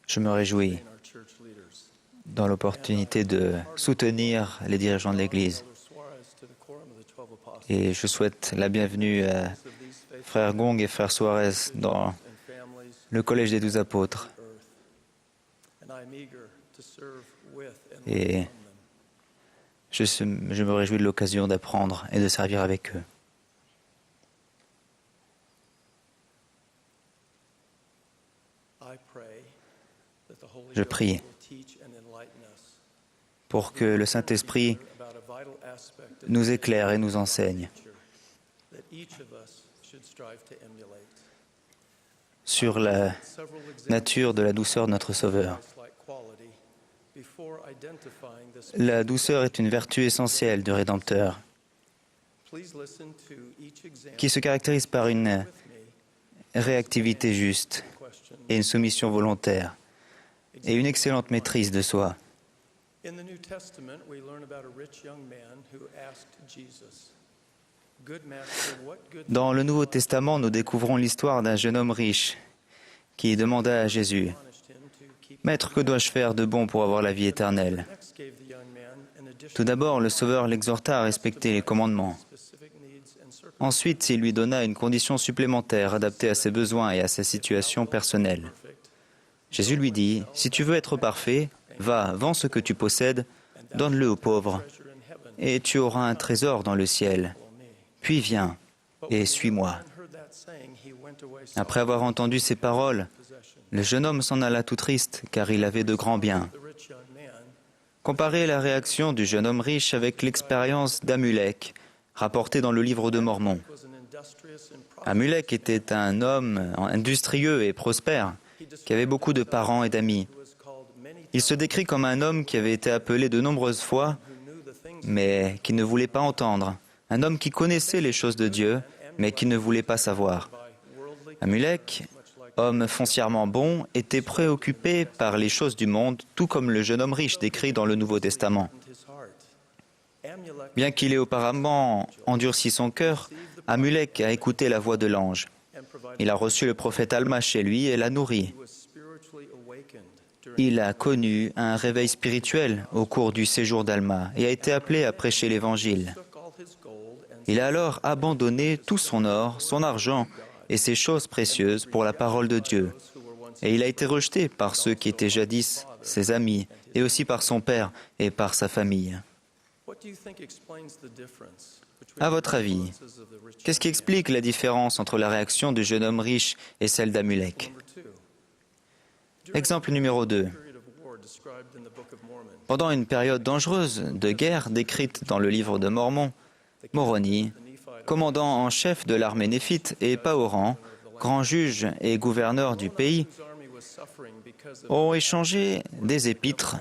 Je me réjouis dans l'opportunité de soutenir les dirigeants de l'Église. Et je souhaite la bienvenue à Frère Gong et Frère Suarez dans le Collège des 12 apôtres. Et je me réjouis de l'occasion d'apprendre et de servir avec eux. Je prie pour que le Saint-Esprit nous éclaire et nous enseigne sur la nature de la douceur de notre Sauveur. La douceur est une vertu essentielle du Rédempteur qui se caractérise par une réactivité juste et une soumission volontaire et une excellente maîtrise de soi. Dans le Nouveau Testament, nous découvrons l'histoire d'un jeune homme riche qui demanda à Jésus « Maître, que dois-je faire de bon pour avoir la vie éternelle ?» Tout d'abord, le Sauveur l'exhorta à respecter les commandements. Ensuite, il lui donna une condition supplémentaire adaptée à ses besoins et à sa situation personnelle. Jésus lui dit « Si tu veux être parfait, va, vends ce que tu possèdes, donne-le aux pauvres, et tu auras un trésor dans le ciel. Puis viens et suis-moi. » Après avoir entendu ces paroles, le jeune homme s'en alla tout triste, car il avait de grands biens. Comparez la réaction du jeune homme riche avec l'expérience d'Amulek, rapportée dans le livre de Mormon. Amulek était un homme industrieux et prospère, qui avait beaucoup de parents et d'amis. Il se décrit comme un homme qui avait été appelé de nombreuses fois, mais qui ne voulait pas entendre. Un homme qui connaissait les choses de Dieu, mais qui ne voulait pas savoir. Amulek, homme foncièrement bon, était préoccupé par les choses du monde, tout comme le jeune homme riche décrit dans le Nouveau Testament. Bien qu'il ait auparavant endurci son cœur, Amulek a écouté la voix de l'ange. Il a reçu le prophète Alma chez lui et l'a nourri. Il a connu un réveil spirituel au cours du séjour d'Alma et a été appelé à prêcher l'Évangile. Il a alors abandonné tout son or, son argent et ses choses précieuses pour la parole de Dieu. Et il a été rejeté par ceux qui étaient jadis ses amis et aussi par son père et par sa famille. À votre avis, qu'est-ce qui explique la différence entre la réaction du jeune homme riche et celle d'Amulek? Exemple numéro 2. Pendant une période dangereuse de guerre décrite dans le livre de Mormon, Moroni, commandant en chef de l'armée néphite, et Paoran, grand juge et gouverneur du pays, ont échangé des épîtres.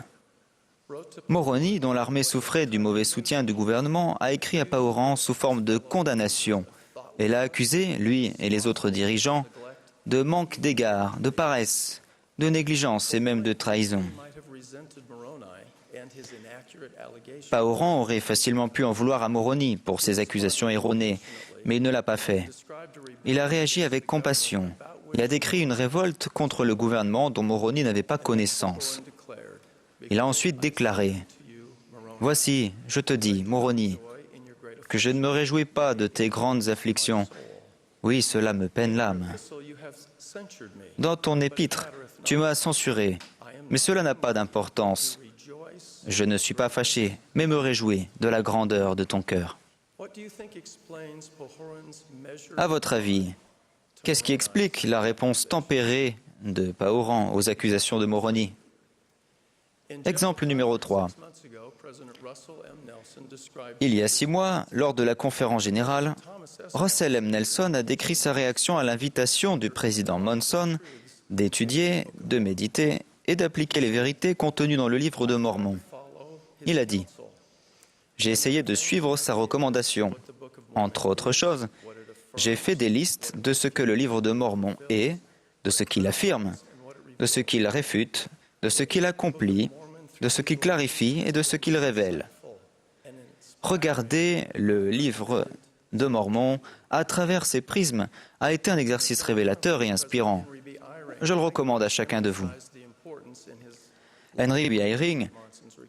Moroni, dont l'armée souffrait du mauvais soutien du gouvernement, a écrit à Paoran sous forme de condamnation et l'a accusé, lui et les autres dirigeants, de manque d'égard, de paresse, de négligence et même de trahison. Paoran aurait facilement pu en vouloir à Moroni pour ses accusations erronées, mais il ne l'a pas fait. Il a réagi avec compassion. Il a décrit une révolte contre le gouvernement dont Moroni n'avait pas connaissance. Il a ensuite déclaré « Voici, je te dis, Moroni, que je ne me réjouis pas de tes grandes afflictions. Oui, cela me peine l'âme. Dans ton épître, tu m'as censuré, mais cela n'a pas d'importance. Je ne suis pas fâché, mais me réjouis de la grandeur de ton cœur. » À votre avis, qu'est-ce qui explique la réponse tempérée de Paoran aux accusations de Moroni? Exemple numéro 3. Il y a 6 mois, lors de la conférence générale, Russell M. Nelson a décrit sa réaction à l'invitation du président Monson d'étudier, de méditer et d'appliquer les vérités contenues dans le livre de Mormon. Il a dit « J'ai essayé de suivre sa recommandation. Entre autres choses, j'ai fait des listes de ce que le livre de Mormon est, de ce qu'il affirme, de ce qu'il réfute, de ce qu'il accomplit, de ce qu'il clarifie et de ce qu'il révèle. Regardez le livre de Mormon, à travers ces prismes, a été un exercice révélateur et inspirant. Je le recommande à chacun de vous. Henry B. Eyring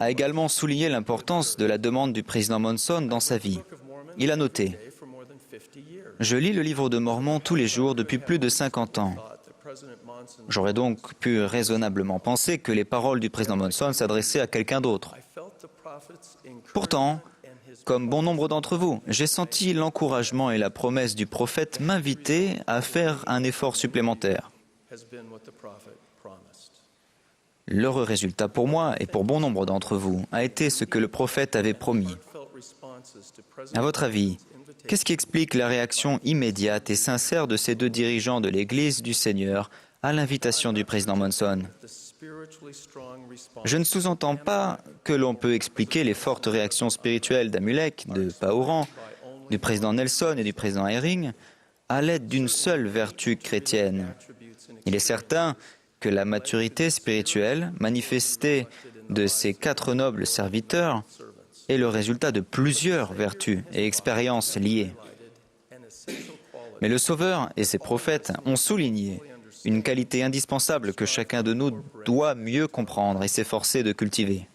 a également souligné l'importance de la demande du président Monson dans sa vie. Il a noté « Je lis le livre de Mormon tous les jours depuis plus de 50 ans. J'aurais donc pu raisonnablement penser que les paroles du président Monson s'adressaient à quelqu'un d'autre. Pourtant, comme bon nombre d'entre vous, j'ai senti l'encouragement et la promesse du prophète m'inviter à faire un effort supplémentaire. L'heureux résultat pour moi et pour bon nombre d'entre vous a été ce que le prophète avait promis. À votre avis, qu'est-ce qui explique la réaction immédiate et sincère de ces deux dirigeants de l'Église du Seigneur à l'invitation du président Monson? Je ne sous-entends pas que l'on peut expliquer les fortes réactions spirituelles d'Amulek, de Paoran, du président Nelson et du président Eyring à l'aide d'une seule vertu chrétienne. Il est certain que la maturité spirituelle manifestée de ces quatre nobles serviteurs est le résultat de plusieurs vertus et expériences liées. Mais le Sauveur et ses prophètes ont souligné une qualité indispensable que chacun de nous doit mieux comprendre et s'efforcer de cultiver.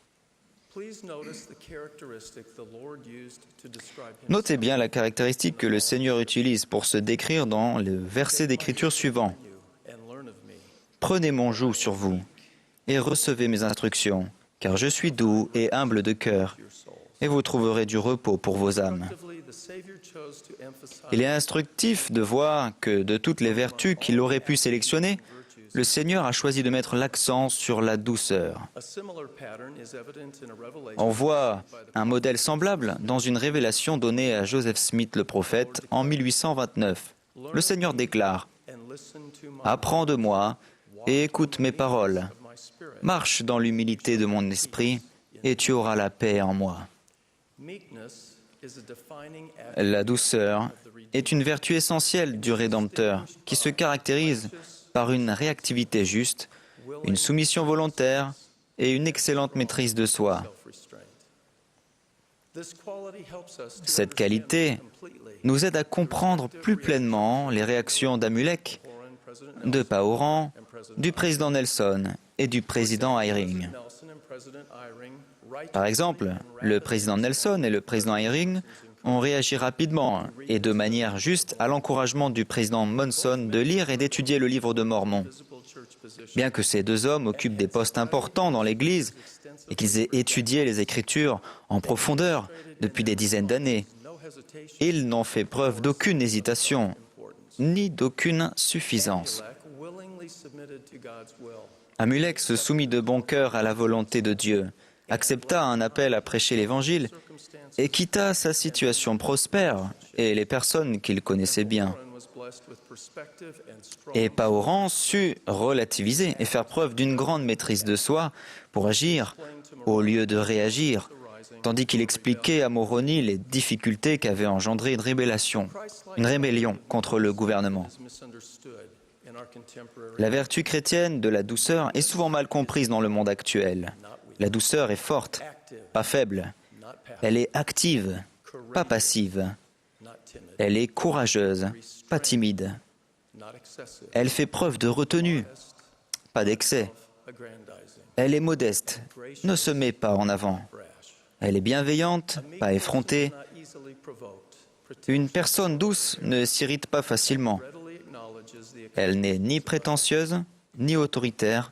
Notez bien la caractéristique que le Seigneur utilise pour se décrire dans le verset d'écriture suivant. « Prenez mon joug sur vous et recevez mes instructions, car je suis doux et humble de cœur, et vous trouverez du repos pour vos âmes. » Il est instructif de voir que de toutes les vertus qu'il aurait pu sélectionner, le Seigneur a choisi de mettre l'accent sur la douceur. On voit un modèle semblable dans une révélation donnée à Joseph Smith le prophète en 1829. Le Seigneur déclare « Apprends de moi et écoute mes paroles. Marche dans l'humilité de mon esprit et tu auras la paix en moi. » La douceur est une vertu essentielle du Rédempteur qui se caractérise par une réactivité juste, une soumission volontaire et une excellente maîtrise de soi. Cette qualité nous aide à comprendre plus pleinement les réactions d'Amulek, de Paoran, du président Nelson et du président Eyring. Par exemple, le président Nelson et le président Eyring ont réagi rapidement et de manière juste à l'encouragement du président Monson de lire et d'étudier le livre de Mormon. Bien que ces deux hommes occupent des postes importants dans l'Église et qu'ils aient étudié les Écritures en profondeur depuis des dizaines d'années, ils n'ont fait preuve d'aucune hésitation ni d'aucune suffisance. Amulek se soumit de bon cœur à la volonté de Dieu, accepta un appel à prêcher l'Évangile et quitta sa situation prospère et les personnes qu'il connaissait bien. Et Paoran sut relativiser et faire preuve d'une grande maîtrise de soi pour agir au lieu de réagir, tandis qu'il expliquait à Moroni les difficultés qu'avait engendré une rébellion contre le gouvernement. La vertu chrétienne de la douceur est souvent mal comprise dans le monde actuel. La douceur est forte, pas faible. Elle est active, pas passive. Elle est courageuse, pas timide. Elle fait preuve de retenue, pas d'excès. Elle est modeste, ne se met pas en avant. Elle est bienveillante, pas effrontée. Une personne douce ne s'irrite pas facilement. Elle n'est ni prétentieuse, ni autoritaire,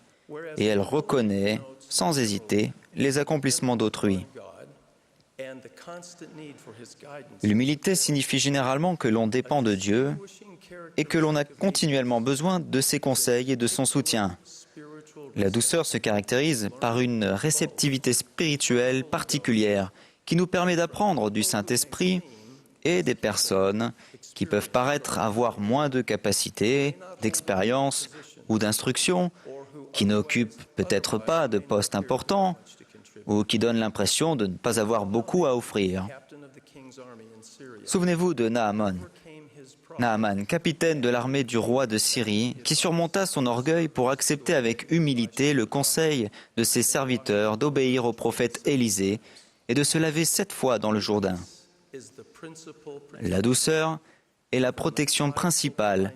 et elle reconnaît, sans hésiter, les accomplissements d'autrui. L'humilité signifie généralement que l'on dépend de Dieu et que l'on a continuellement besoin de ses conseils et de son soutien. La douceur se caractérise par une réceptivité spirituelle particulière qui nous permet d'apprendre du Saint-Esprit et des personnes qui peuvent paraître avoir moins de capacités, d'expérience ou d'instruction, qui n'occupent peut-être pas de postes importants ou qui donnent l'impression de ne pas avoir beaucoup à offrir. Souvenez-vous de Naaman. Naaman, capitaine de l'armée du roi de Syrie, qui surmonta son orgueil pour accepter avec humilité le conseil de ses serviteurs d'obéir au prophète Élisée et de se laver 7 fois dans le Jourdain. La douceur est la protection principale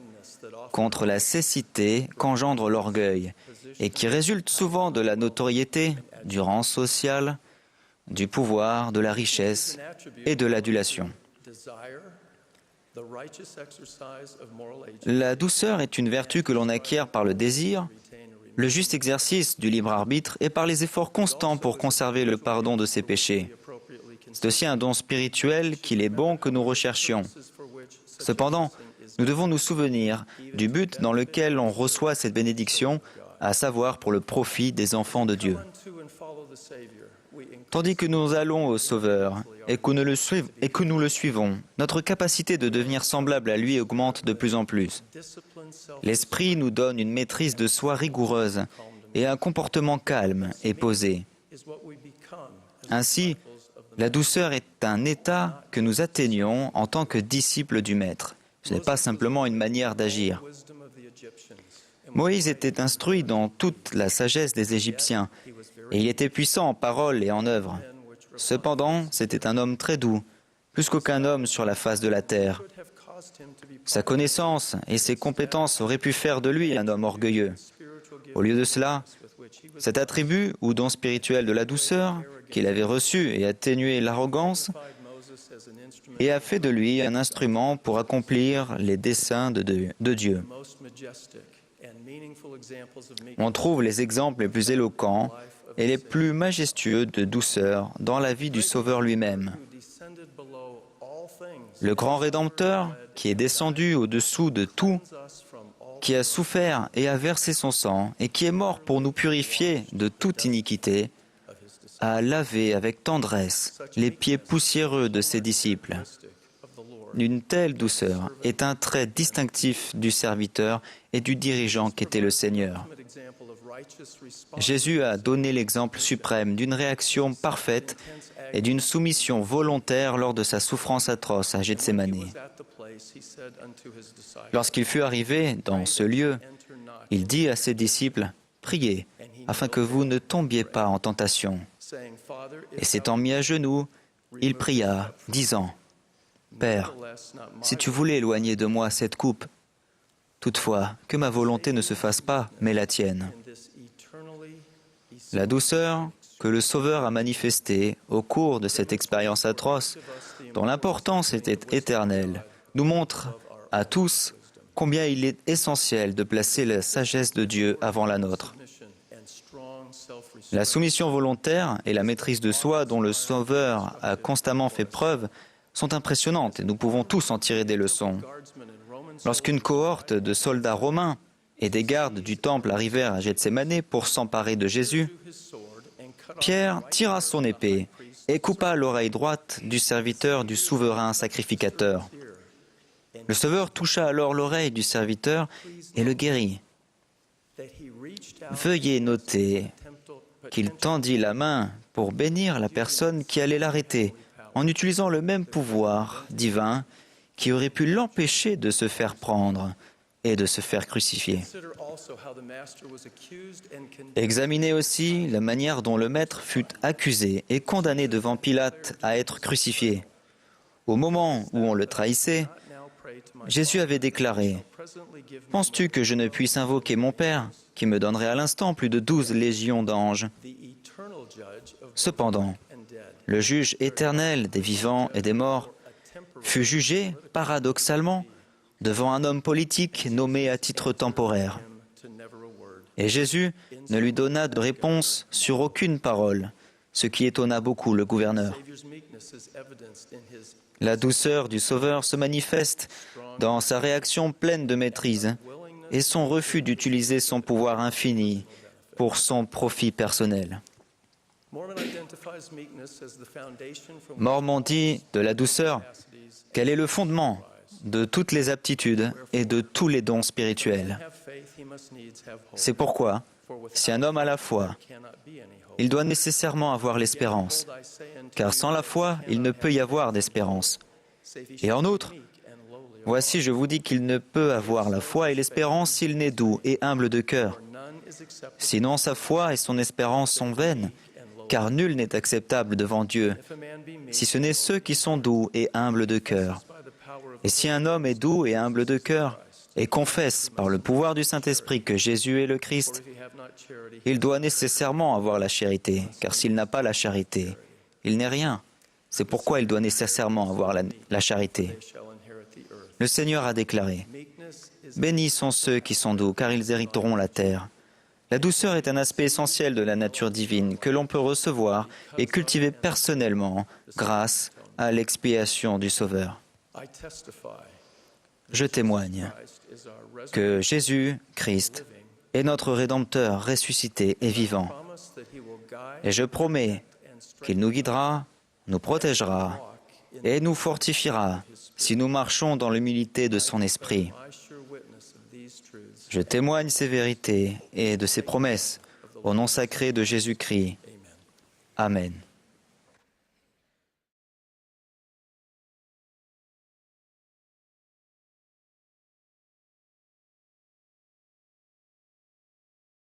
contre la cécité qu'engendre l'orgueil et qui résulte souvent de la notoriété, du rang social, du pouvoir, de la richesse et de l'adulation. La douceur est une vertu que l'on acquiert par le désir, le juste exercice du libre arbitre et par les efforts constants pour conserver le pardon de ses péchés. C'est aussi un don spirituel qu'il est bon que nous recherchions. Cependant, nous devons nous souvenir du but dans lequel on reçoit cette bénédiction, à savoir pour le profit des enfants de Dieu. Tandis que nous allons au Sauveur et que nous le suivons, notre capacité de devenir semblable à lui augmente de plus en plus. L'Esprit nous donne une maîtrise de soi rigoureuse et un comportement calme et posé. Ainsi, la douceur est un état que nous atteignons en tant que disciples du Maître. Ce n'est pas simplement une manière d'agir. Moïse était instruit dans toute la sagesse des Égyptiens, et il était puissant en parole et en œuvre. Cependant, c'était un homme très doux, plus qu'aucun homme sur la face de la terre. Sa connaissance et ses compétences auraient pu faire de lui un homme orgueilleux. Au lieu de cela, cet attribut ou don spirituel de la douceur qu'il avait reçu et atténué l'arrogance et a fait de lui un instrument pour accomplir les desseins de Dieu. On trouve les exemples les plus éloquents et les plus majestueux de douceur dans la vie du Sauveur lui-même. Le grand Rédempteur, qui est descendu au-dessous de tout, qui a souffert et a versé son sang, et qui est mort pour nous purifier de toute iniquité, a lavé avec tendresse les pieds poussiéreux de ses disciples. Une telle douceur est un trait distinctif du serviteur et du dirigeant qu'était le Seigneur. Jésus a donné l'exemple suprême d'une réaction parfaite et d'une soumission volontaire lors de sa souffrance atroce à Gethsémani. Lorsqu'il fut arrivé dans ce lieu, il dit à ses disciples, « Priez, afin que vous ne tombiez pas en tentation. » Et s'étant mis à genoux, il pria, disant, « Père, si tu voulais éloigner de moi cette coupe, toutefois, que ma volonté ne se fasse pas, mais la tienne. » La douceur que le Sauveur a manifestée au cours de cette expérience atroce, dont l'importance était éternelle, nous montre à tous combien il est essentiel de placer la sagesse de Dieu avant la nôtre. La soumission volontaire et la maîtrise de soi dont le Sauveur a constamment fait preuve sont impressionnantes et nous pouvons tous en tirer des leçons. Lorsqu'une cohorte de soldats romains et des gardes du temple arrivèrent à Gethsémani pour s'emparer de Jésus, Pierre tira son épée et coupa l'oreille droite du serviteur du souverain sacrificateur. Le Sauveur toucha alors l'oreille du serviteur et le guérit. Veuillez noter qu'il tendit la main pour bénir la personne qui allait l'arrêter, en utilisant le même pouvoir divin qui aurait pu l'empêcher de se faire prendre et de se faire crucifier. Examinez aussi la manière dont le Maître fut accusé et condamné devant Pilate à être crucifié. Au moment où on le trahissait, Jésus avait déclaré « Penses-tu que je ne puisse invoquer mon Père, qui me donnerait à l'instant plus de 12 légions d'anges ?» Cependant, le juge éternel des vivants et des morts fut jugé, paradoxalement, devant un homme politique nommé à titre temporaire. Et Jésus ne lui donna de réponse sur aucune parole, ce qui étonna beaucoup le gouverneur. La douceur du Sauveur se manifeste dans sa réaction pleine de maîtrise et son refus d'utiliser son pouvoir infini pour son profit personnel. Mormon dit de la douceur qu'elle est le fondement de toutes les aptitudes et de tous les dons spirituels. C'est pourquoi, si un homme a la foi, il doit nécessairement avoir l'espérance, car sans la foi, il ne peut y avoir d'espérance. Et en outre, voici, je vous dis qu'il ne peut avoir la foi et l'espérance s'il n'est doux et humble de cœur. Sinon, sa foi et son espérance sont vaines, car nul n'est acceptable devant Dieu, si ce n'est ceux qui sont doux et humbles de cœur. Et si un homme est doux et humble de cœur, et confesse par le pouvoir du Saint-Esprit que Jésus est le Christ, il doit nécessairement avoir la charité, car s'il n'a pas la charité, il n'est rien. C'est pourquoi il doit nécessairement avoir la charité. Le Seigneur a déclaré, « Bénis sont ceux qui sont doux, car ils hériteront la terre. » La douceur est un aspect essentiel de la nature divine que l'on peut recevoir et cultiver personnellement grâce à l'expiation du Sauveur. Je témoigne que Jésus, Christ, est notre Rédempteur ressuscité et vivant. Et je promets qu'il nous guidera, nous protégera et nous fortifiera si nous marchons dans l'humilité de son esprit. Je témoigne ces vérités et de ces promesses au nom sacré de Jésus-Christ. Amen.